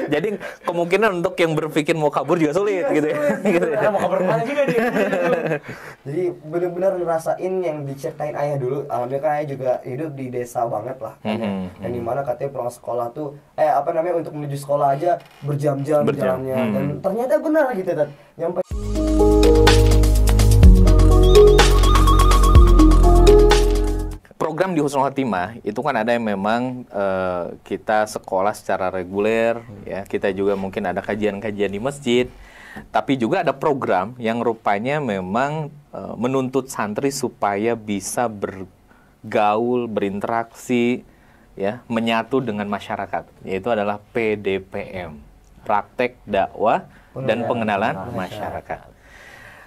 Jadi kemungkinan untuk yang berpikir mau kabur juga sulit gitu ya. Gitu ya. Karena mau kabar kemana juga dia. Jadi benar-benar ngerasain yang diceritain ayah dulu. Alhamdulillah kan ayah juga hidup di desa banget lah. Dan dimana katanya pulang sekolah tuh, untuk menuju sekolah aja berjam-jam jalannya. Dan ternyata benar gitu kan. Nyampe program di Husnul Khotimah itu kan ada yang memang kita sekolah secara reguler, ya, kita juga mungkin ada kajian-kajian di masjid, tapi juga ada program yang rupanya memang menuntut santri supaya bisa bergaul, berinteraksi, ya, menyatu dengan masyarakat, yaitu adalah PDPM, praktek dakwah dan pengenalan masyarakat.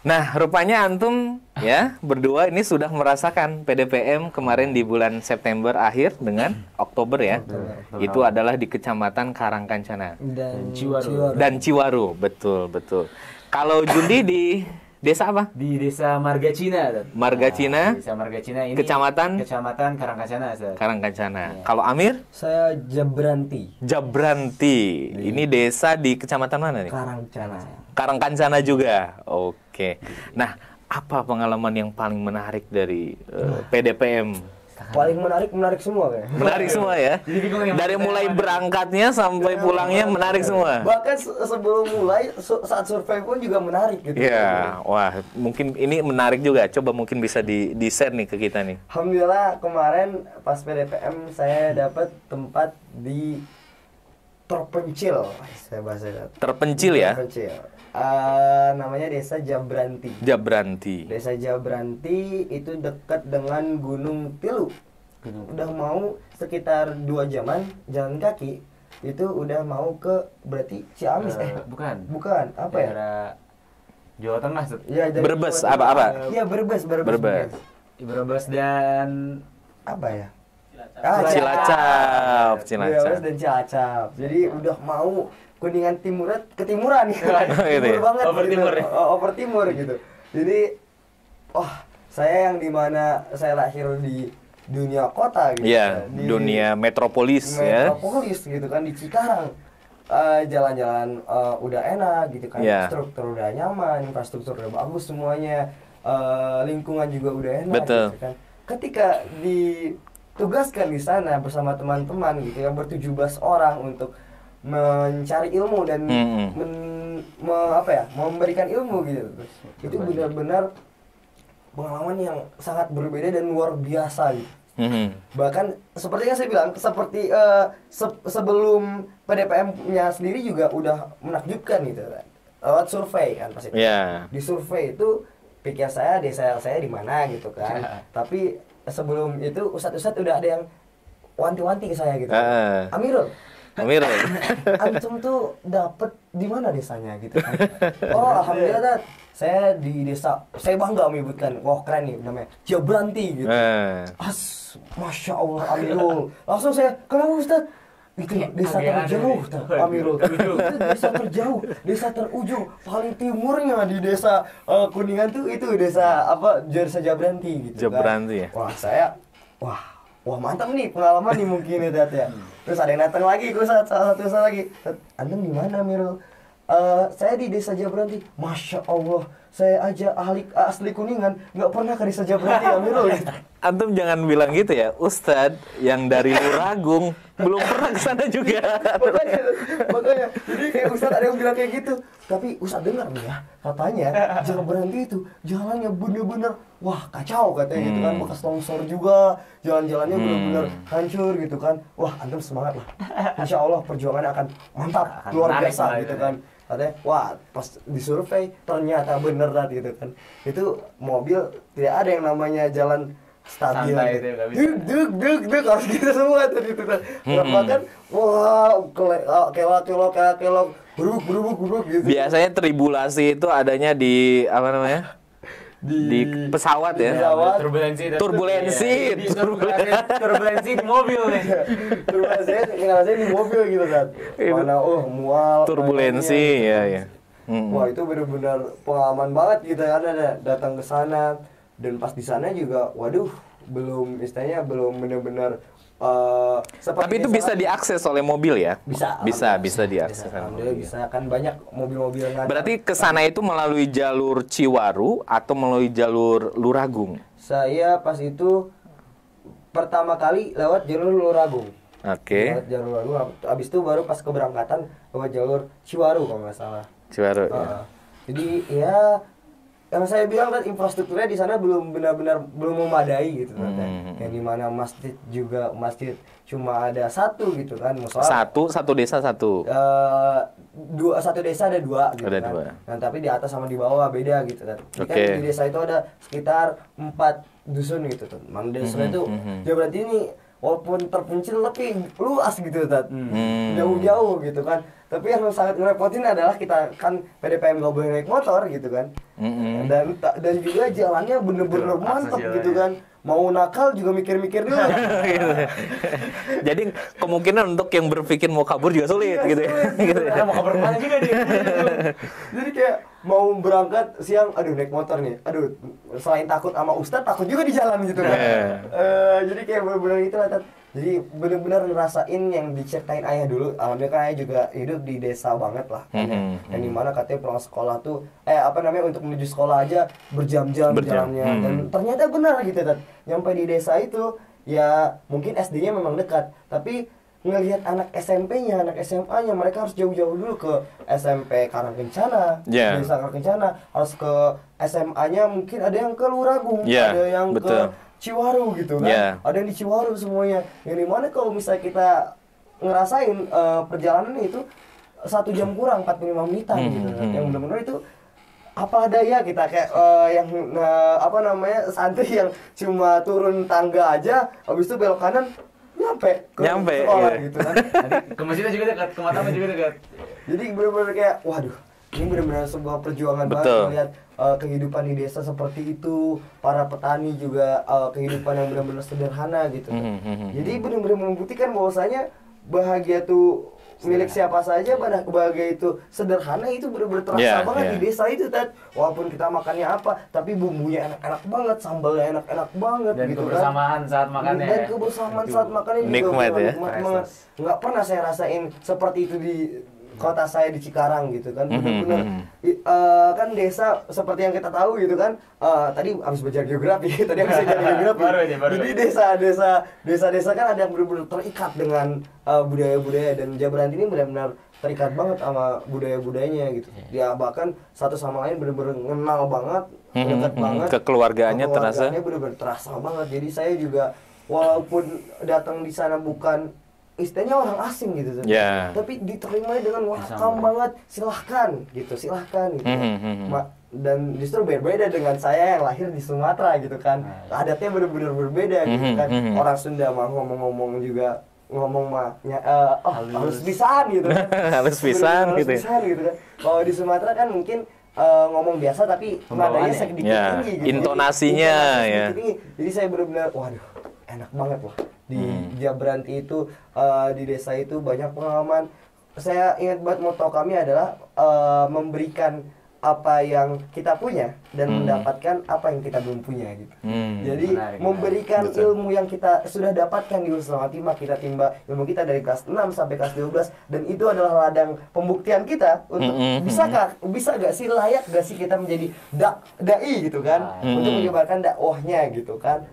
Nah, rupanya antum ya berdua ini sudah merasakan PDPM kemarin di bulan September akhir dengan Oktober ya. Itu adalah di Kecamatan Karangkancana dan Ciwaru. Betul. Kalau Jundi di desa apa? Di desa Margacina. Margacina. Desa Margacina ini Kecamatan Karangkancana. Karangkancana. Kalau Amir? saya Jabranti. Ini desa di kecamatan mana nih? Karangkancana juga. Oke. Nah, apa pengalaman yang paling menarik dari PDPM? Paling menarik semua kayaknya. Menarik semua ya. Dari mulai berangkatnya sampai pulangnya menarik semua. Bahkan sebelum mulai saat survei pun juga menarik gitu. Ya, wah, mungkin ini menarik juga. Coba mungkin bisa di-share nih ke kita nih. Alhamdulillah kemarin pas PDPM saya dapat tempat di terpencil. Saya bahasa Terpencil ya? Terpencil. Namanya Desa Jabranti. Desa Jabranti itu dekat dengan Gunung Tilu. Udah mau sekitar 2 jaman jalan kaki. Itu udah mau ke berarti Ciamis bukan apa ya? Daerah Jawa Tengah. Ya, Brebes apa? Iya, Brebes. Brebes dan apa ya? Cilacap. Brebes dan Cilacap. Jadi udah mau Kuningan ketimuran gitu. Timur banget over timur gitu. Jadi saya yang dimana saya lahir di dunia kota gitu. Iya, di dunia metropolis ya. Metropolis gitu kan, di Cikarang. Jalan-jalan udah enak gitu kan. Yeah. Struktur udah nyaman, infrastruktur udah bagus semuanya. Lingkungan juga udah enak. Betul. Gitu kan. Ketika ditugaskan di sana bersama teman-teman gitu ya, ber-17 orang untuk mencari ilmu dan memberikan ilmu gitu. Itu benar-benar pengalaman yang sangat berbeda dan luar biasa gitu. Bahkan seperti yang saya bilang, seperti sebelum PDPM-nya sendiri juga udah menakjubkan gitu kan. Lewat survei kan pasti. Yeah. Di survei itu pikir saya desa saya di mana gitu kan. Tapi sebelum itu ustadz-ustadz udah ada yang wanti-wanti ke saya gitu. Amirul, antum tuh dapet di mana desanya gitu kan? Oh, alhamdulillah Dad, saya di desa, saya bangga menyebutkan, wah keren nih namanya Jabranti gitu. Masya Allah Amirul, langsung saya, kenapa Ustaz? Itu desa terjauh, Amirul. Itu desa terjauh, desa terujung, paling timurnya di desa Kuningan tuh itu desa desa Jabranti gitu. Jabranti kan. Ya. Wah mantap nih pengalaman nih mungkin ya Dad ya. Terus ada yang datang lagi, salah satu lagi. Antum di mana Amirul? Saya di desa Jabranti. Masya Allah, saya aja asli Kuningan, nggak pernah ke desa Jabranti Amirul. Antum jangan bilang gitu ya, Ustadz yang dari Luragung belum pernah ke sana juga. Makanya, jadi kayak Ustadz ada yang bilang kayak gitu. Tapi Ustadz dengar nih ya, katanya Jabranti itu jalannya bener-bener wah kacau katanya gitu kan, bekas longsor juga, jalan-jalannya bener-bener hancur gitu kan. Wah antum semangat lah, Insya Allah perjuangannya akan mantap, luar biasa gitu kan. Katanya, wah pas disurvei ternyata bener lah gitu kan. Itu mobil tidak ada yang namanya jalan stabil gitu. Duk harus gitu semua tuh gitu kan. Bahkan wah kelok berubuk gitu. Biasanya tribulasi itu adanya di apa namanya? Di pesawat ya. Turbulensi di mobil nih. Turbulensi di mobil gitu kan. Mana mual. Turbulensi ya. Wah itu benar-benar pengalaman banget gitu kan, ada datang ke sana dan pas di sana juga waduh belum benar-benar seperti Tapi itu desa bisa lain. diakses oleh mobil ya? Bisa diakses. Alhamdulillah bisa, kan banyak mobil-mobil yang Berarti ke sana itu melalui jalur Ciwaru atau melalui jalur Luragung? saya pas itu pertama kali lewat jalur Luragung. Oke. Lewat jalur Luragung, abis itu baru pas keberangkatan lewat jalur Ciwaru kalau nggak salah. Ciwaru ya. Jadi ya yang saya bilang kan infrastrukturnya di sana belum benar-benar belum memadai gitu kan. Yang dimana masjid juga cuma ada satu gitu kan, musola. Satu desa satu. Satu desa ada dua gitu Ada kan. dua. Nah, tapi di atas sama di bawah beda gitu kan. Jadi Oke. kan di desa itu ada sekitar 4 dusun gitu tuh. Mana desa itu ya berarti ini walaupun terpencil tapi luas gitu Tat. Jauh-jauh gitu kan. Tapi yang sangat ngerepotin adalah kita kan PDPM nggak boleh naik motor gitu kan. Dan juga jalannya bener-bener mantap gitu kan. Mau nakal juga mikir-mikir dulu. Jadi kemungkinan untuk yang berpikir mau kabur juga sulit gitu ya. Gitu ya. Karena mau kabar kemana juga dia. Jadi kayak mau berangkat siang, aduh naik motor nih, aduh selain takut sama Ustadz, takut juga di jalan gitu kan. Jadi kayak bener-bener gitu lah Tat. Jadi bener-bener ngerasain yang diceritain ayah dulu. Alhamdulillah kan ayah juga hidup di desa banget lah kan, yang dimana katanya pulang sekolah tuh untuk menuju sekolah aja berjam-jam jalannya. Dan ternyata benar gitu Tat. Nyampe di desa itu ya mungkin SD-nya memang dekat, tapi ngelihat anak SMP-nya, anak SMA-nya, mereka harus jauh-jauh dulu ke SMP Karangkencana, Desa Karangkencana, harus ke SMA-nya mungkin ada yang ke Luragung, ada yang ke Ciwaru gitu kan, ada yang di Ciwaru semuanya. Yang dimana kalau misalnya kita ngerasain perjalanan itu 1 jam kurang 45 menitan gitu kan, yang benar-benar itu apa daya kita kayak santri yang cuma turun tangga aja, habis itu belok kanan nyampe sekolah gitu kan. Ke masjidnya juga dekat, ke Matama juga dekat. Jadi benar-benar kayak waduh, ini benar-benar sebuah perjuangan banget melihat kehidupan di desa seperti itu, para petani juga kehidupan yang benar-benar sederhana gitu. Jadi benar-benar membuktikan bahwasanya bahagia tuh milik siapa saja, pada kebahagiaan itu sederhana, itu benar-benar terasa banget di desa itu Tat. Walaupun kita makannya apa, tapi bumbunya enak-enak banget, sambalnya enak-enak banget dan gitu kebersamaan saat makannya. Dan kebersamaan saat makannya juga nikmat ya. nikmat banget. Nggak pernah saya rasain seperti itu di kota saya di Cikarang gitu kan. Benar-benar kan desa seperti yang kita tahu gitu kan. Tadi habis belajar geografi, tadi habis belajar geografi. Baru. Jadi desa-desa kan ada yang benar-benar terikat dengan budaya-budaya, dan Jabranti ini benar-benar terikat banget sama budaya-budayanya gitu. Dia bahkan satu sama lain benar-benar kenal banget, dekat banget. Kekeluargaannya terasa. Benar-benar terasa banget. Jadi saya juga walaupun datang di sana bukan istilahnya orang asing gitu, tapi diterima dengan welcome banget, silahkan gitu. Dan justru berbeda dengan saya yang lahir di Sumatera gitu kan, adatnya benar-benar berbeda gitu kan. Orang Sunda mah ngomong-ngomong juga harus bisaan gitu kan. Harus bisaan gitu kan. Kalau di Sumatera kan mungkin ngomong biasa tapi nadanya sedikit tinggi gitu. Intonasinya ya. Tinggi. Jadi saya benar-benar waduh, enak banget loh. Di Jabranti itu, di desa itu banyak pengalaman. Saya ingat banget moto kami adalah memberikan apa yang kita punya dan mendapatkan apa yang kita belum punya gitu. Jadi memberikan ilmu yang kita sudah dapatkan di Usaha Timah, kita timba ilmu kita dari kelas 6 sampai kelas 12, dan itu adalah ladang pembuktian kita untuk bisa gak sih, layak gak sih kita menjadi dai gitu kan, untuk menyebarkan dakwahnya gitu kan.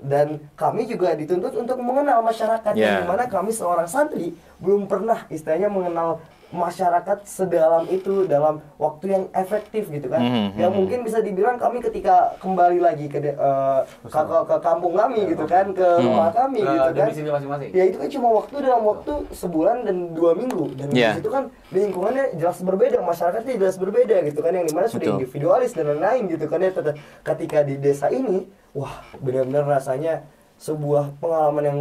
Dan kami juga dituntut untuk mengenal masyarakat, yang dimana kami seorang santri belum pernah istilahnya mengenal masyarakat sedalam itu dalam waktu yang efektif gitu kan. Yang mungkin bisa dibilang kami ketika kembali lagi ke kampung kami gitu kan, ke rumah kami gitu kan, ya itu kan cuma waktu dalam waktu sebulan dan 2 minggu, dan di situ kan lingkungannya jelas berbeda, masyarakatnya jelas berbeda gitu kan, yang dimana sudah individualis dan lain-lain gitu kan ya. Ketika di desa ini, wah benar-benar rasanya sebuah pengalaman yang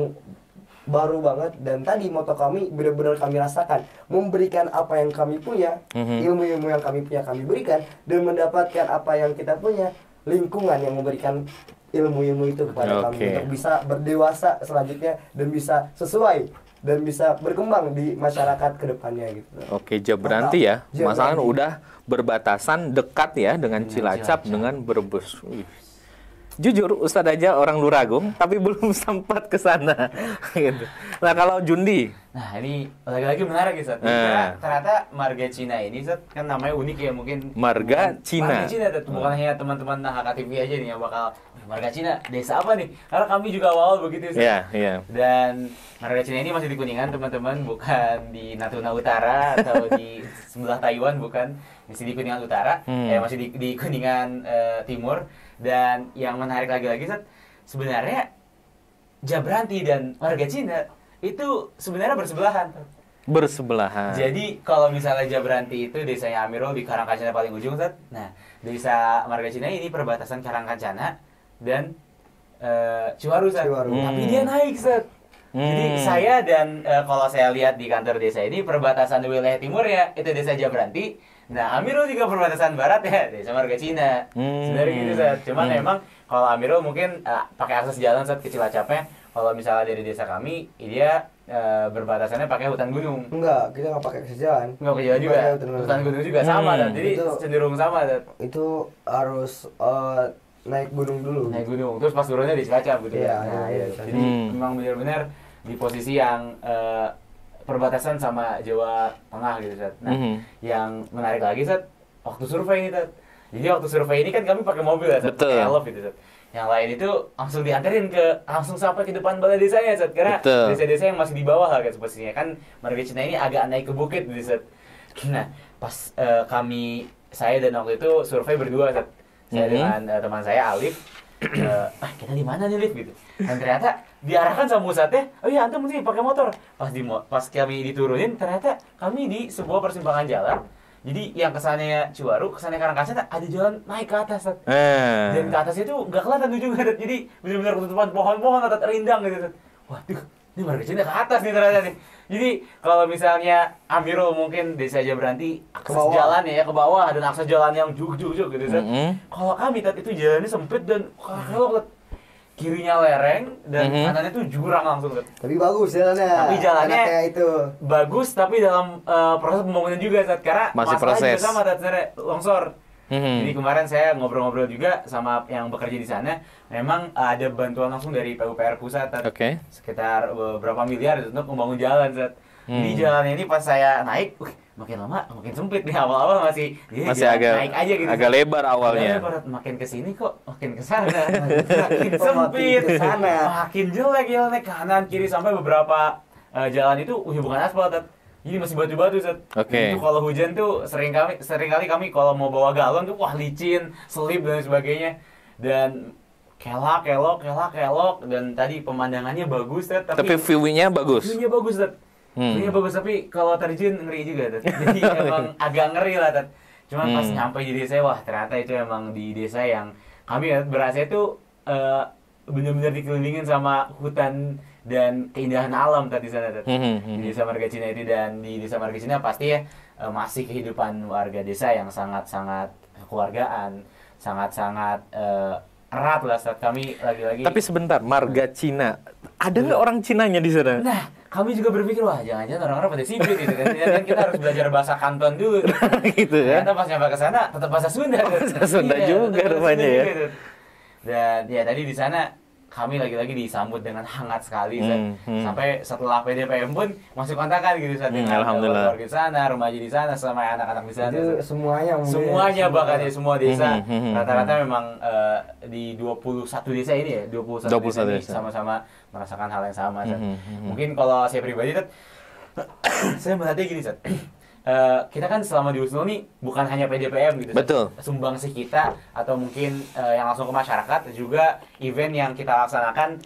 baru banget. Dan tadi moto kami benar-benar kami rasakan, memberikan apa yang kami punya, ilmu-ilmu yang kami punya kami berikan, dan mendapatkan apa yang kita punya, lingkungan yang memberikan ilmu-ilmu itu kepada kami untuk bisa berdewasa selanjutnya dan bisa sesuai dan bisa berkembang di masyarakat kedepannya gitu. Oke, Jabranti ya, masalahnya udah berbatasan dekat ya dengan Cilacap, dengan Brebes. jujur Ustadz aja orang Luragung tapi belum sempat ke sana gitu. Nah kalau Jundi, Nah ini lagi-lagi menarik ya, Sat. Ternyata marga Cina ini, Sat, kan namanya unik ya, mungkin marga Cina. Marga Cina, Sat. Bukan hanya teman-teman HKTV aja nih yang bakal marga Cina, desa apa nih? Karena kami juga awal begitu, Sat. Iya, iya. Dan marga Cina ini masih di Kuningan, teman-teman, bukan di Natuna Utara atau di sebelah Taiwan, bukan. Masih di Kuningan Utara, masih di Kuningan Timur. Dan yang menarik lagi-lagi, Sat, sebenarnya Jabranti dan marga Cina itu sebenarnya bersebelahan. Bersebelahan. Jadi kalau misalnya Jabranti itu desanya Amirul di Karangkancana paling ujung, Sat. Nah, desa marga Cina ini perbatasan Karangkancana dan Ciwaru, Sat. Tapi dia naik, Sat. Jadi saya dan kalau saya lihat di kantor desa ini perbatasan wilayah timur ya itu desa Jabranti. Nah, Amirul juga perbatasan barat ya desa marga Cina. Sebenarnya gitu, Sat. Cuman memang kalau Amirul mungkin pakai akses jalan, Sat, ke Cilacapnya. Kalau misalnya dari desa kami, dia berbatasannya pakai hutan gunung. Enggak, kita nggak pakai akses jalan. Nggak pakai jalan juga. Hutan gunung juga sama, Sat. Jadi itu, cenderung sama, Sat. Itu harus naik gunung dulu. Naik gunung, terus pas turunnya di Cilacap gitu. Iya, Nah, iya. Jadi memang benar-benar di posisi yang perbatasan sama Jawa Tengah gitu, Sat. Nah, yang menarik lagi, Sat, waktu survei ini, Sat. Jadi waktu survei ini kan kami pakai mobil ya, Sat. Pakai Elf gitu, Sat. Yang lain itu langsung dianterin langsung sampai ke depan balai desanya, Sat. Karena desa-desa yang masih di bawah lah kan posisinya. Kan marga Cina ini agak naik ke bukit gitu, Sat. Nah, pas saya dan waktu itu survei berdua, Sat. Saya dengan teman saya Alif. Kita di mana nih, Liv, gitu. Dan ternyata diarahkan sama Ustadznya, oh iya antum mesti pakai motor. Pas kami diturunin, ternyata kami di sebuah persimpangan jalan. Jadi yang kesannya Ciwaru, kesannya Karangkancana ada jalan naik ke atas, Sat. Dan ke atas itu nggak kelihatan ujungnya, Sat. Jadi benar-benar ketutupan pohon-pohon atau rindang gitu, Sat. Waduh, ini marga Cina ke atas nih ternyata nih. Jadi kalau misalnya Amirul mungkin desa Jabranti akses jalan ya ke bawah dan akses jalan yang juk gitu, Sat. Kalau kami, Tat, itu jalannya sempit dan kalau kirinya lereng dan kanannya tuh jurang langsung, Sat. Tapi bagus jalannya. Tapi jalannya kayak itu bagus, tapi dalam proses pembangunan juga, Sat. Karena masih proses juga sama, Tat, sebenarnya longsor. Jadi kemarin saya ngobrol-ngobrol juga sama yang bekerja di sana. Memang ada bantuan langsung dari PUPR pusat, Tat. Sekitar berapa miliar untuk membangun jalan, Sat. Jadi jalannya ini pas saya naik, makin lama makin sempit nih. Awal-awal masih agak naik aja gitu, agak lebar awalnya. Makin kesini kok makin kesana, makin sempit, makin jelek jalannya, kanan kiri sampai beberapa jalan itu bukan aspal, Tat. Jadi masih batu-batu, Sat. Itu kalau hujan tuh sering kali kami kalau mau bawa galon tuh licin, selip dan sebagainya. Dan kelak dan tadi pemandangannya bagus, Sat, tapi view-nya bagus. View-nya bagus, Sat. View-nya bagus, tapi kalau terjun ngeri juga, Tat. Jadi emang agak ngeri lah, Tat. Cuman pas nyampe di desa, wah ternyata itu emang di desa yang kami berasa itu benar-benar dikelilingin sama hutan dan keindahan alam tadi sana, Tat. Di desa marga Cina itu, dan di desa marga Cina pasti ya masih kehidupan warga desa yang sangat-sangat kekeluargaan, sangat-sangat erat lah, saat kami lagi-lagi. Tapi sebentar, marga Cina, ada nggak orang Cinanya di sana? Nah, kami juga berpikir, wah jangan-jangan orang-orang pada sipit gitu kan. Dan kita harus belajar bahasa Kanton dulu. Gitu ya. Ternyata pas nyampe ke sana tetap bahasa Sunda. Bahasa Sunda juga rupanya ya. Gitu. Dan ya tadi di sana kami lagi-lagi disambut dengan hangat sekali, sampai setelah PDPM pun masih kontakan gitu, saat dengan keluarga di sana, remaja di sana, sama anak-anak di sana. Itu semuanya bahkan ya semua desa rata-rata memang di 21 desa ini ya, 21 desa ini sama-sama merasakan hal yang sama. Mungkin kalau saya pribadi, saya melihatnya gini, Sat. Kita kan selama di Husnul nih bukan hanya PDPM gitu, betul, sumbangsi kita atau mungkin yang langsung ke masyarakat, juga event yang kita laksanakan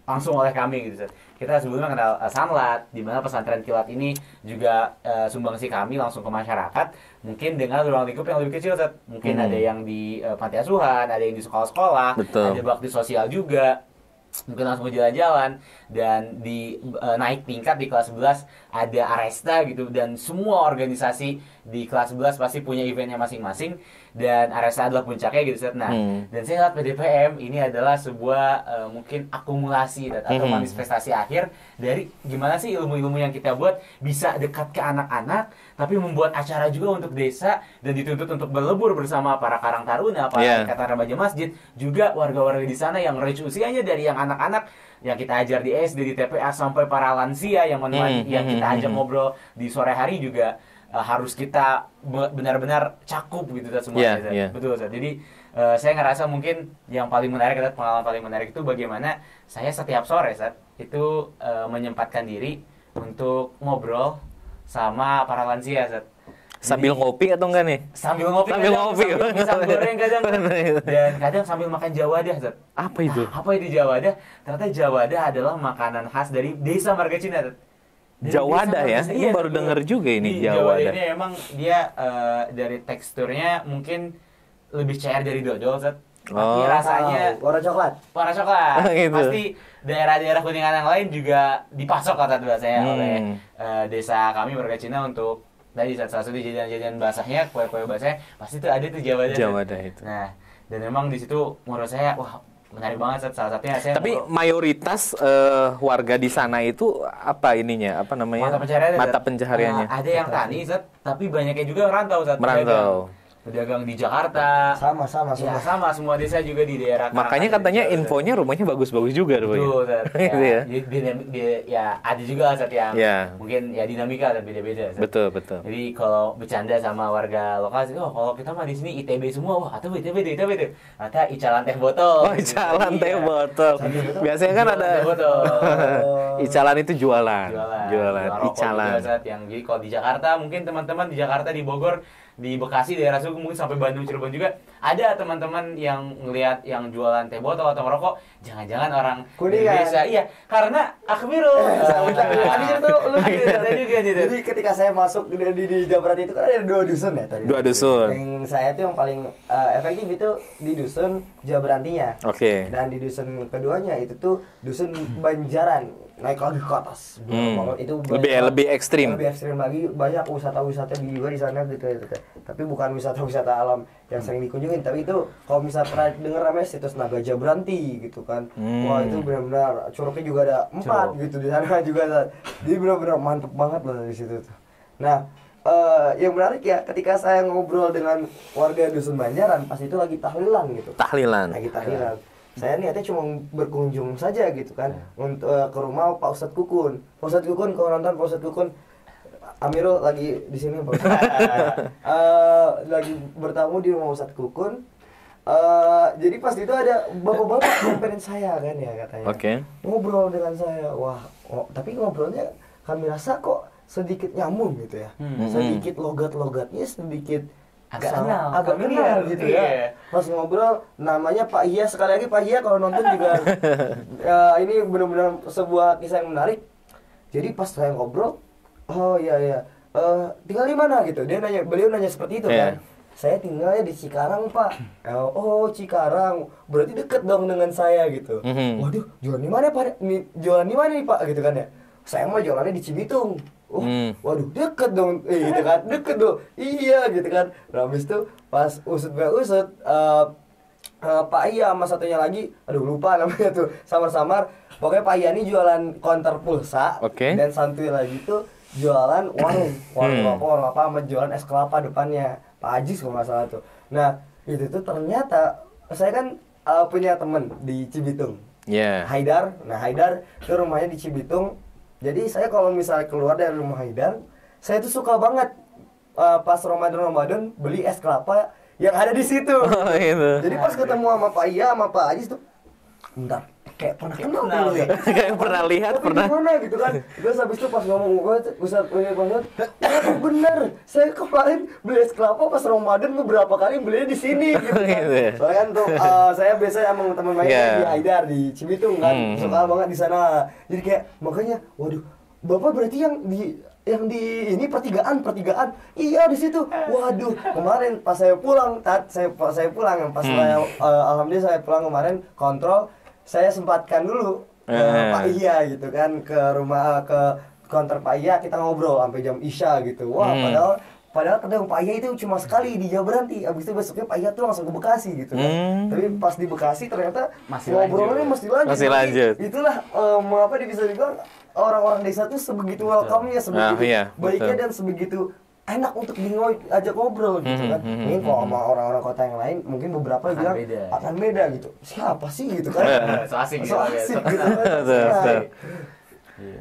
langsung oleh kami gitu. Kita sebelumnya kenal Sanlat, di mana pesantren kilat ini juga sumbangsi kami langsung ke masyarakat, mungkin dengan ruang lingkup yang lebih kecil, Sat. Mungkin ada yang di panti asuhan, ada yang di sekolah-sekolah, ada bakti sosial juga. mungkin langsung jalan-jalan, dan di naik tingkat di kelas 11 ada Aresta gitu, dan semua organisasi di kelas 11 pasti punya eventnya masing-masing, dan Aresta adalah puncaknya gitu Seth. Nah, dan saya lihat PDPM ini adalah sebuah mungkin akumulasi atau manifestasi akhir dari gimana sih ilmu-ilmu yang kita buat bisa dekat ke anak-anak, tapi membuat acara juga untuk desa dan dituntut untuk berlebur bersama para Karang Taruna, para Ikatan Remaja Masjid, juga warga-warga di sana yang range usianya dari yang anak-anak yang kita ajar di SD, di TPA, sampai para lansia yang yang kita ajak ngobrol di sore hari juga harus kita benar-benar cakup gitu semuanya. Betul Zat. Jadi saya ngerasa mungkin yang paling menarik, pengalaman paling menarik itu bagaimana saya setiap sore Zat, itu menyempatkan diri untuk ngobrol sama para lansia Zat. Sambil ngopi atau enggak nih? Sambil ngopi, sambil pisang goreng kadang. Dan kadang sambil makan jawadah, Zat. Apa itu? Apa itu jawadah? Ternyata jawadah adalah makanan khas dari Desa Marga Cina, Zat. Jawadah ya? Ini baru denger juga ini jawadah. Ini emang dia dari teksturnya mungkin lebih cair dari dodol, Zat. Tapi rasanya warna coklat. Warna coklat. Gitu. Pasti daerah-daerah Kuningan yang lain juga dipasok kata saya oleh desa kami Marga Cina untuk tadi salah satu jajanan basahnya, kue-kue basahnya pasti tuh ada tuh jawadah itu. Nah, dan memang di situ menurut saya wah menarik banget salah satunya saya. Tapi mayoritas warga di sana itu apa ininya? Apa namanya? Mata pencahariannya. Ada yang tani, Zat, tapi banyaknya juga merantau, Zat. Merantau. Pedagang di Jakarta. Sama semua desa juga di daerah. Makanya katanya infonya rumahnya bagus-bagus juga Betul, Zat. Ya, ya ada juga Zat yang mungkin ya dinamika dan beda-beda, Zat. Betul. Jadi kalau bercanda sama warga lokal, kalau kita mah di sini ITB semua, wah atau ITB tuh. Atau icalan teh botol. Oh, icalan teh botol. Biasanya kan ada icalan itu jualan. Icalan. Yang jadi kalau di Jakarta, mungkin teman-teman di Jakarta, di Bogor, di Bekasi, daerah Suku, mungkin sampai Bandung, Cirebon juga ada teman-teman yang ngelihat yang jualan teh botol atau merokok, jangan-jangan orang di desa. Iya, karena Akmirul. Jadi ketika saya masuk di Jawa Barat itu kan ada 2 dusun ya tadi. 2 dusun. Yang saya tuh yang paling efektif itu di dusun Jawa Berantinya. Oke. Dan di dusun keduanya itu tuh dusun Banjaran, naik lagi ke atas. Itu lebih ekstrim. Lebih ekstrim lagi, banyak wisata-wisata juga di sana gitu. Tapi bukan wisata-wisata alam yang sering dikunjungin, tapi itu kalau misalnya pernah denger namanya situs Naga Jabranti gitu kan. Wah, itu benar-benar curugnya juga ada 4 gitu di sana juga. Jadi benar-benar mantep banget loh di situ tuh. Nah, yang menarik ya ketika saya ngobrol dengan warga dusun Banjaran pas itu lagi tahlilan gitu. Lagi tahlilan. Saya niatnya cuma berkunjung saja gitu kan untuk ke rumah Pak Ustadz Kukun. Pak Ustadz Kukun, kalau nonton Pak Ustadz Kukun, Amirul lagi di sini Pak lagi bertamu di rumah Ustadz Kukun. Jadi pas itu ada bapak-bapak nyamperin saya kan ya katanya. Ngobrol dengan saya. Wah, tapi ngobrolnya kami rasa kok sedikit nyambung gitu ya. Sedikit logat-logatnya sedikit agak kenal gitu ya. Pas ngobrol namanya Pak Hia, sekali lagi Pak Hia kalau nonton juga ini benar-benar sebuah kisah yang menarik. Jadi pas saya ngobrol, oh iya tinggal di mana gitu. Beliau nanya seperti itu kan. Saya tinggalnya di Cikarang, Pak. Oh, Cikarang. Berarti deket dong dengan saya gitu. Waduh, jualan di mana, Pak? Jualan di mana nih, Pak? Gitu kan ya. Saya mau jualannya di Cibitung. Oh, waduh, deket dong. Gitu kan. Deket dong. Iya, gitu kan. Nah, habis itu pas usut Pak Iya sama satunya lagi, aduh lupa namanya tuh, samar-samar. Pokoknya Pak Iya ini jualan konter pulsa. Dan santuy lagi tuh jualan warung apa sama jualan es kelapa depannya. Pak Ajis kalau nggak salah tuh. Nah, itu tuh ternyata saya kan punya temen di Cibitung. Haidar. Nah, Haidar itu rumahnya di Cibitung. Jadi saya kalau misalnya keluar dari rumah Haidar, saya tuh suka banget pas Ramadan beli es kelapa yang ada di situ. Jadi pas ketemu sama Pak Iya sama Pak Ajis tuh, bentar, kayak pernah kenal dulu ya. Kayak pernah lihat, pernah. Gimana gitu kan. Terus habis itu pas ngomong Ustaz bener, saya kemarin beli es kelapa pas Ramadan beberapa kali belinya di sini gitu kan. Soalnya kan tuh saya biasanya sama teman mainnya di Haidar di Cibitung kan. Suka banget di sana. Jadi kayak makanya waduh, Bapak berarti yang di ini pertigaan iya di situ. Waduh, kemarin pas saya pulang saya pulang pas saya alhamdulillah saya pulang kemarin kontrol saya sempatkan dulu ke Pak Iya gitu kan, ke rumah, ke kantor Pak Iya, kita ngobrol sampai jam Isya gitu. Wah, padahal kadang Pak Iya itu cuma sekali di Jawa Berhenti, abis itu besoknya Pak Iya tuh langsung ke Bekasi gitu kan. Tapi pas di Bekasi ternyata ngobrolnya masih lanjut. Itulah apa dia bisa dibilang orang-orang desa tuh sebegitu welcome-nya, sebegitu baiknya dan sebegitu enak untuk diajak ngobrol gitu kan. Mungkin kalau sama orang-orang kota yang lain mungkin beberapa bilang akan beda gitu. Siapa sih gitu kan? So asik gitu kan.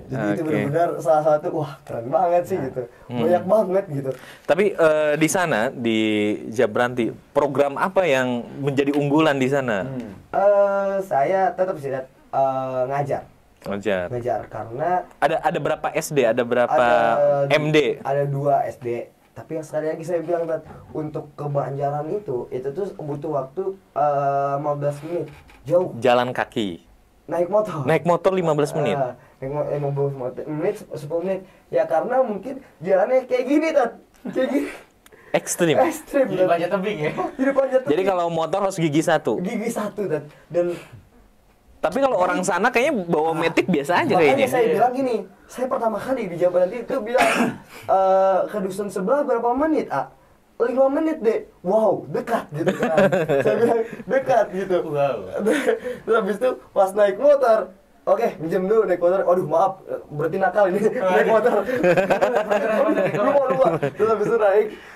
Jadi itu benar-benar salah satu wah keren banget sih gitu. Banyak banget gitu. Tapi di sana di Jabranti program apa yang menjadi unggulan di sana? Saya tetap sih ngajar karena ada berapa SD, ada berapa MD? Ada 2 SD. Tapi yang sekali lagi saya bilang untuk ke Banjaran itu tuh butuh waktu 15 menit jauh. Jalan kaki. Naik motor 15 menit. Naik mobil 10 menit. Ya karena mungkin jalannya kayak gini kayak gini. Ekstrim. Jadi panjat tebing ya. Jadi kalau motor harus gigi satu dan tapi kalau orang sana kayaknya bawa metik biasa aja kayaknya. Makanya saya bilang gini, saya pertama kali di Jawa Barat itu bilang ke dusun sebelah berapa menit, 5 menit deh. Wow, dekat gitu kan. Saya bilang dekat gitu. Wow. Terus habis itu pas naik motor, oke, minjem dulu naik motor. Aduh, maaf, berarti nakal ini naik motor. Lupa. Terus habis itu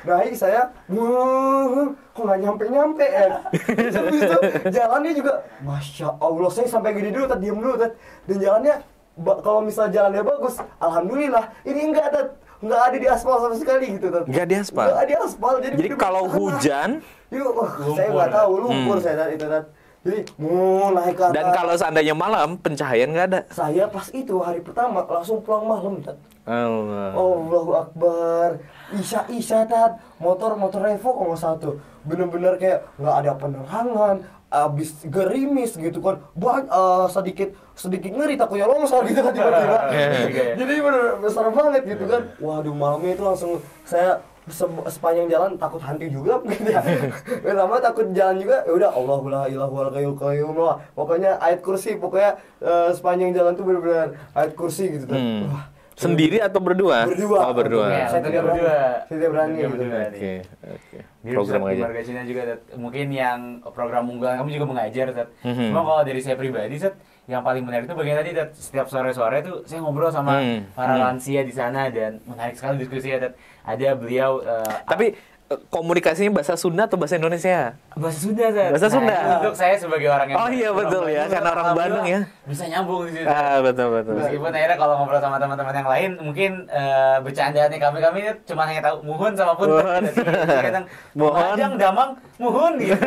naik saya, kok nggak nyampe ya. Terus habis itu jalannya juga, masya Allah, saya sampai gini dulu, diem dulu, dan jalannya kalau misal jalannya bagus, alhamdulillah. Ini nggak ada di aspal sama sekali gitu. Nggak di aspal. Jadi kalau hujan, saya nggak tahu, lumpur saya itu. Jadi naik ke atas. Dan kalau seandainya malam, pencahayaan nggak ada. Saya pas itu hari pertama langsung pulang malam, Allah. Allahu Akbar. Isya motor Revo kalau nggak salah tuh. Bener-bener kayak nggak ada penerangan, abis gerimis gitu kan. Sedikit ngeri takutnya longsor gitu kan tiba-tiba. Jadi bener besar banget gitu kan. Waduh, malamnya itu langsung saya sepanjang jalan takut hantu juga gitu ya. Lama takut jalan juga, ya udah Allahu la ilaha wal hayyul qayyum lah. Pokoknya ayat kursi, sepanjang jalan tuh benar-benar ayat kursi gitu kan. Sendiri atau berdua? Berdua. Ya, saya tidak berani gitu. Oke. Program di Marga Cina juga, mungkin yang program unggulan kamu juga mengajar, Cuma kalau dari saya pribadi, yang paling menarik itu bagian tadi, setiap sore-sore itu saya ngobrol sama para lansia di sana dan menarik sekali diskusinya. Ada beliau. Tapi komunikasinya bahasa Sunda atau bahasa Indonesia? Bahasa Sunda, Bahasa Sunda. Untuk saya sebagai orang yang iya betul ya, karena orang Bandung ya. Bisa nyambung di situ. Betul. Meskipun akhirnya kalau ngobrol sama teman-teman yang lain, mungkin bercandaannya kami cuma hanya tahu muhun sama punten. Kadang Padang, Damang, muhun gitu.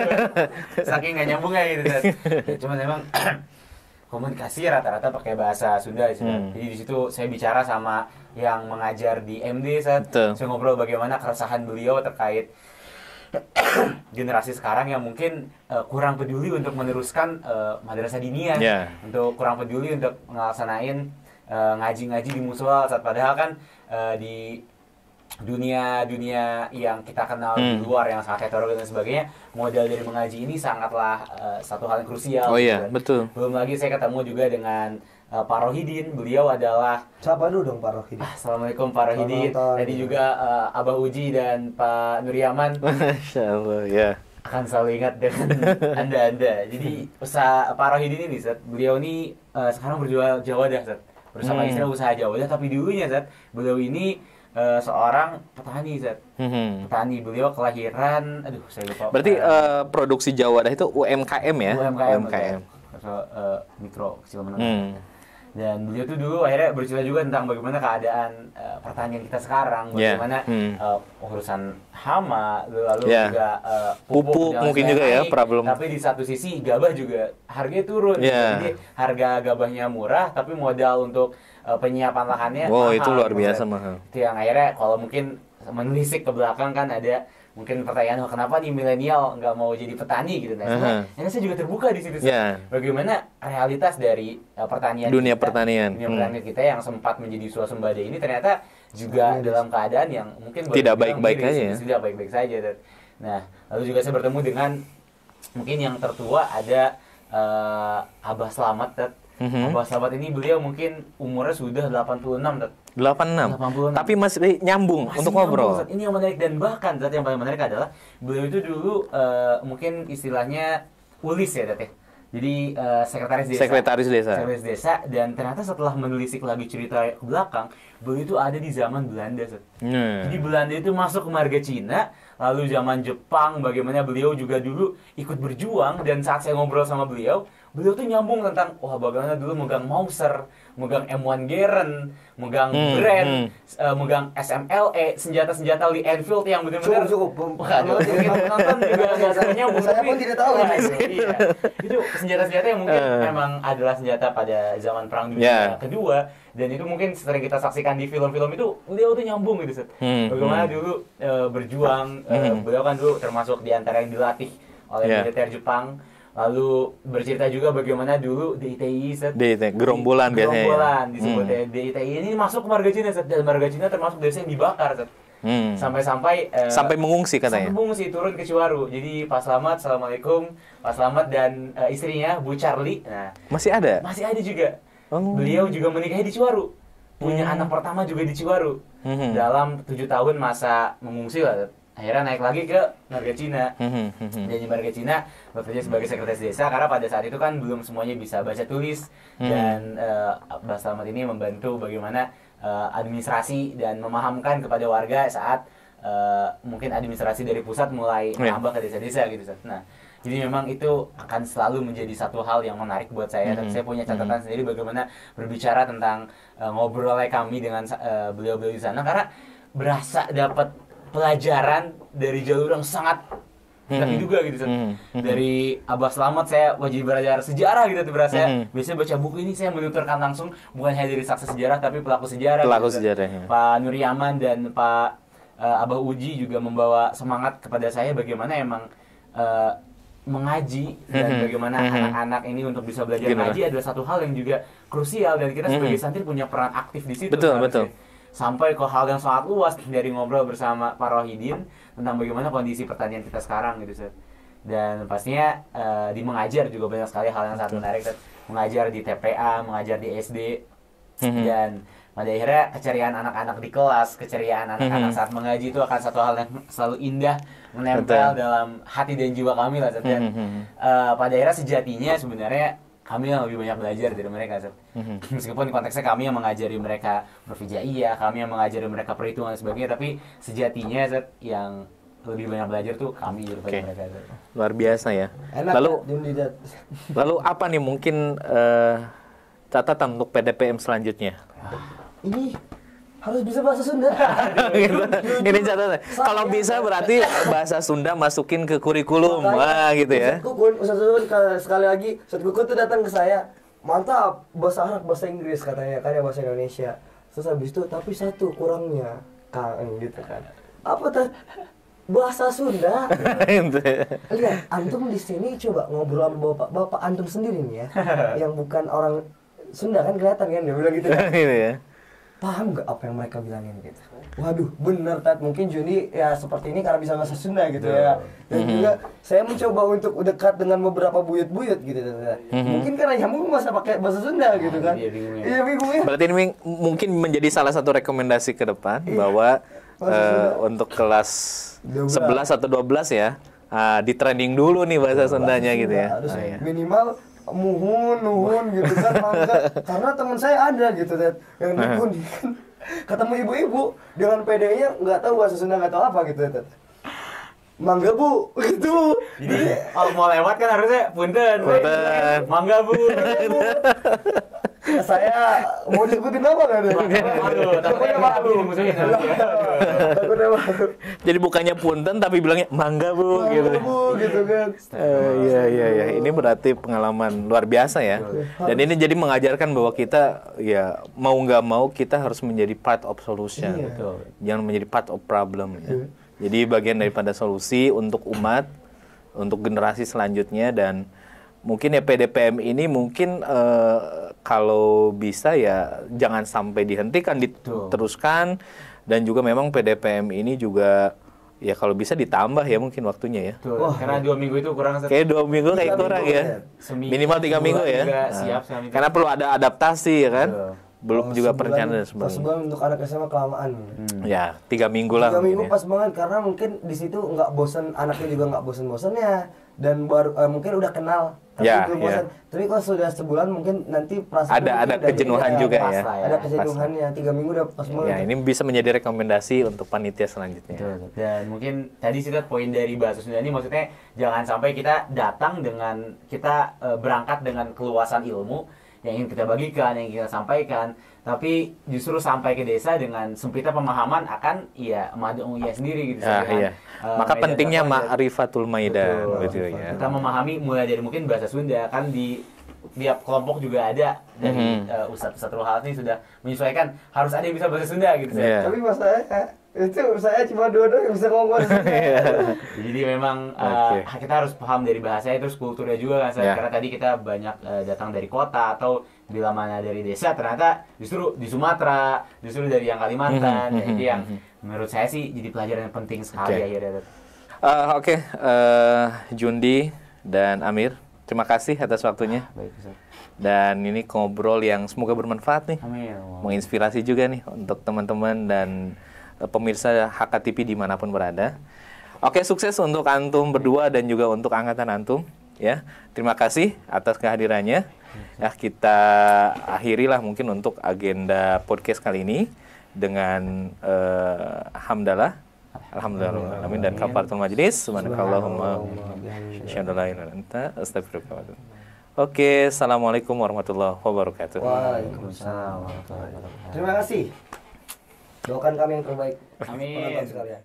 Saking nggak nyambungnya gitu. Cuma memang komunikasi rata-rata pakai bahasa Sunda sih. Jadi di situ saya bicara sama yang mengajar di MD, saya ngobrol bagaimana keresahan beliau terkait generasi sekarang yang mungkin kurang peduli untuk meneruskan madrasah diniyah, untuk kurang peduli untuk melaksanain ngaji-ngaji di musola, padahal kan di dunia yang kita kenal di luar yang sangat heterogen dan sebagainya, modal dari mengaji ini sangatlah satu hal yang krusial. Betul. Belum lagi saya ketemu juga dengan Pak Rohidin. Beliau adalah, siapa dulu dong Pak Rohidin? Assalamualaikum Pak Rohidin. Tadi juga Abah Uji dan Pak Nuryaman. Masya Allah ya. Akan selalu ingat dengan anda. Jadi Pak Rohidin ini, beliau ini sekarang berjual jawadah, bersama istri usaha jawadah. Tapi dulunya beliau ini seorang petani, petani. Beliau kelahiran, saya lupa. Berarti produksi jawadah itu UMKM ya? UMKM. Mikro kecil menengah. Dan beliau tuh dulu akhirnya bercerita juga tentang bagaimana keadaan pertanian kita sekarang, bagaimana urusan hama, lalu juga pupuk mungkin juga ya problem. Tapi di satu sisi gabah juga harganya turun. Jadi harga gabahnya murah, tapi modal untuk penyiapan lahannya mahal. Itu luar biasa mahal. Itu yang akhirnya kalau mungkin menelisik ke belakang kan ada mungkin pertanyaan, kenapa nih milenial nggak mau jadi petani gitu. Nah, ini saya juga terbuka di situ. Bagaimana realitas dari pertanian dunia kita, pertanian kita yang sempat menjadi swasembada ini ternyata juga dalam keadaan yang mungkin tidak baik-baik aja. Tidak baik-baik saja. Nah, lalu juga saya bertemu dengan mungkin yang tertua, ada Abah Slamet, Tat. Abah Slamet ini beliau mungkin umurnya sudah 86, Tat. 86. Tapi masih nyambung untuk ngobrol. Tat. Ini yang menarik, dan bahkan Tat, yang paling menarik adalah beliau itu dulu mungkin istilahnya ulis ya, Tat ya. Jadi sekretaris desa, dan ternyata setelah menelisik lagi cerita ke belakang, beliau itu ada di zaman Belanda. Jadi Belanda itu masuk ke marga Cina, lalu zaman Jepang, bagaimana beliau juga dulu ikut berjuang, dan saat saya ngobrol sama beliau tuh nyambung tentang bagaimana dulu megang Mauser, megang M1 Garand, megang Brand, megang SMLE, senjata-senjata Lee Enfield yang benar-benar cukup. Waduh, mungkin nonton juga nggak nyambung. Saya pun tidak tahu. Iya. Itu senjata-senjata yang mungkin memang adalah senjata pada zaman Perang Dunia Kedua, dan itu mungkin sering kita saksikan di film-film itu, beliau tuh nyambung gitu, Set. Bagaimana dulu berjuang, beliau kan dulu termasuk di antara yang dilatih oleh militer Jepang. Lalu bercerita juga bagaimana dulu DITI, Set. Gerombolan biasanya. Gerombolan disebut DITI ini masuk ke marga Cina, Set. Dan marga Cina termasuk desa yang dibakar, Set. Sampai mengungsi katanya. Sampai mengungsi, turun ke Ciwaru. Jadi Pak Slamet, Assalamualaikum, Pak Slamet dan istrinya Bu Charlie. Nah, masih ada? Masih ada juga. Beliau juga menikahi di Ciwaru. Punya anak pertama juga di Ciwaru. Dalam 7 tahun masa mengungsi lah. Akhirnya naik lagi ke marga Cina. Dan di marga Cina bekerja sebagai sekretaris desa, karena pada saat itu kan belum semuanya bisa baca tulis. Dan Mbak Slamet ini membantu bagaimana administrasi dan memahamkan kepada warga saat mungkin administrasi dari pusat mulai menambah ke desa-desa gitu. Nah, jadi memang itu akan selalu menjadi satu hal yang menarik buat saya. Dan saya punya catatan sendiri bagaimana berbicara tentang ngobrolnya kami dengan beliau-beliau di sana, karena berasa dapat pelajaran dari jalur yang sangat tidak diduga gitu. Dari Abah Slamet saya wajib belajar sejarah gitu tuh, berasa biasanya baca buku ini saya menuturkan langsung bukan hanya dari saksi sejarah tapi pelaku sejarah. Sejarahnya. Pak Nur Yaman dan Pak Abah Uji juga membawa semangat kepada saya bagaimana emang mengaji dan bagaimana anak-anak ini untuk bisa belajar mengaji adalah satu hal yang juga krusial, dan kita sebagai santri punya peran aktif di situ. Betul. Sampai ke hal yang sangat luas dari ngobrol bersama Pak Rohidin tentang bagaimana kondisi pertanian kita sekarang gitu, Set. Dan pastinya di mengajar juga banyak sekali hal yang sangat menarik, Set. Mengajar di TPA, mengajar di SD, dan pada akhirnya keceriaan anak-anak di kelas, keceriaan anak-anak saat mengaji itu akan satu hal yang selalu indah menempel dalam hati dan jiwa kami lah, Set. Dan pada akhirnya sejatinya sebenarnya kami yang lebih banyak belajar dari mereka, Set. Meskipun konteksnya kami yang mengajari mereka berfijaiyah, kami yang mengajari mereka perhitungan dan sebagainya, tapi sejatinya, Set, yang lebih banyak belajar tuh kami daripada mereka, Set. Luar biasa ya. Enak, lalu apa nih mungkin catatan untuk PDPM selanjutnya? Ini harus bisa bahasa Sunda. Ini catatan. Kalau bisa berarti bahasa Sunda masukin ke kurikulum. Wah, gitu ya. Ustaz Kukun sekali lagi, Ustaz Kukun tuh datang ke saya, mantap bahasa Arab, bahasa Inggris katanya, kan ya bahasa Indonesia. Terus habis itu tapi satu kurangnya, Kang, gitu kan. Apa tuh? Bahasa Sunda. Lihat, antum di sini coba ngobrol sama bapak antum sendiri nih ya, yang bukan orang Sunda, kan kelihatan kan dia bilang gitu kan. Gitu ya. Paham nggak apa yang mereka bilangin gitu? Waduh, bener Tat, mungkin Juni ya seperti ini karena bisa bahasa Sunda gitu ya. Dan juga saya mencoba untuk dekat dengan beberapa buyut-buyut gitu, Tat. Mungkin karena nyambung masa pakai bahasa Sunda gitu kan. Iya, bingung ya. Berarti ini mungkin menjadi salah satu rekomendasi ke depan bahwa untuk kelas 11 atau 12 ya, di training dulu nih bahasa Sundanya gitu ya. Harus minimal nuhun gitu kan, mangga. Karena teman saya ada gitu, Tat, yang dukun kan ketemu ibu-ibu dengan PD-nya nggak tahu bahasa Sunda, nggak tahu apa gitu, Tat. Mangga Bu gitu. Jadi mau lewat kan harusnya punten. Mangga Bu. Saya mau disebutin apa nggak deh? Aduh, takutnya malu dimusuhin. Takutnya malu. Jadi bukannya punten tapi bilangnya mangga Bu gitu. Bu gitu kan. Iya. Ini berarti pengalaman luar biasa ya. Dan ini jadi mengajarkan bahwa kita ya mau nggak mau kita harus menjadi part of solution. Jangan menjadi part of problem ya. Jadi bagian daripada solusi untuk umat, untuk generasi selanjutnya, dan mungkin ya PDPM ini mungkin kalau bisa ya jangan sampai dihentikan, diteruskan. Dan juga memang PDPM ini juga Ya kalau bisa ditambah ya mungkin waktunya ya. Wah, karena 2 minggu itu kurang. Kayak 2 minggu kayak kurang ya. Minimal 3 minggu ya. Siap, karena perlu ada adaptasi ya kan. Belum juga perencanaan sebelumnya. Sebulan untuk anak SMA kelamaan. Ya 3 minggu lah. 3 minggu pas banget karena mungkin di situ nggak bosan, anaknya juga nggak bosan-bosannya dan baru mungkin udah kenal. Tapi belum bosan. Tapi kalau sudah sebulan mungkin nanti perasaan ada kejenuhan juga ya. Ada kejenuhannya. 3 minggu udah pas banget. Ya ini bisa menjadi rekomendasi untuk panitia selanjutnya. Betul. Dan mungkin tadi sih poin dari Bahasa Sunda ini maksudnya jangan sampai kita datang dengan kita berangkat dengan keluasan ilmu yang ingin kita bagikan, yang kita sampaikan, tapi justru sampai ke desa dengan sempitnya pemahaman akan Mad'u Iya sendiri gitu. Maka pentingnya ma'rifatul maidan gitu ya. Kita memahami mulai dari mungkin bahasa Sunda kan di tiap kelompok juga ada dari Ustadz Rohal ini sudah menyesuaikan harus ada yang bisa bahasa Sunda gitu. Tapi masalahnya itu saya cuma dua yang bisa ngomong. Jadi memang kita harus paham dari bahasanya terus kulturnya juga kan. Karena tadi kita banyak datang dari kota atau bila mana dari desa, ternyata justru di Sumatera, justru dari yang Kalimantan. Itu yang menurut saya sih jadi pelajaran yang penting sekali akhirnya. Jundi dan Amir, terima kasih atas waktunya. Baik, Ustaz. Dan ini ngobrol yang semoga bermanfaat nih. Amin. Menginspirasi juga nih untuk teman-teman dan pemirsa HKTV dimanapun berada. Sukses untuk antum berdua dan juga untuk angkatan antum ya. Terima kasih atas kehadirannya. Ya, kita akhirilah mungkin untuk agenda podcast kali ini dengan hamdalah, alhamdulillah, amin dan kafaratul majlis. Subhanakallahumma asyhadu an la ilaha illa anta astaghfiruka wa atubu ilaik. Assalamualaikum warahmatullahi wabarakatuh. Waalaikumsalam warahmatullahi wabarakatuh. Terima kasih. Doakan kami yang terbaik. Amin. Penonton sekalian.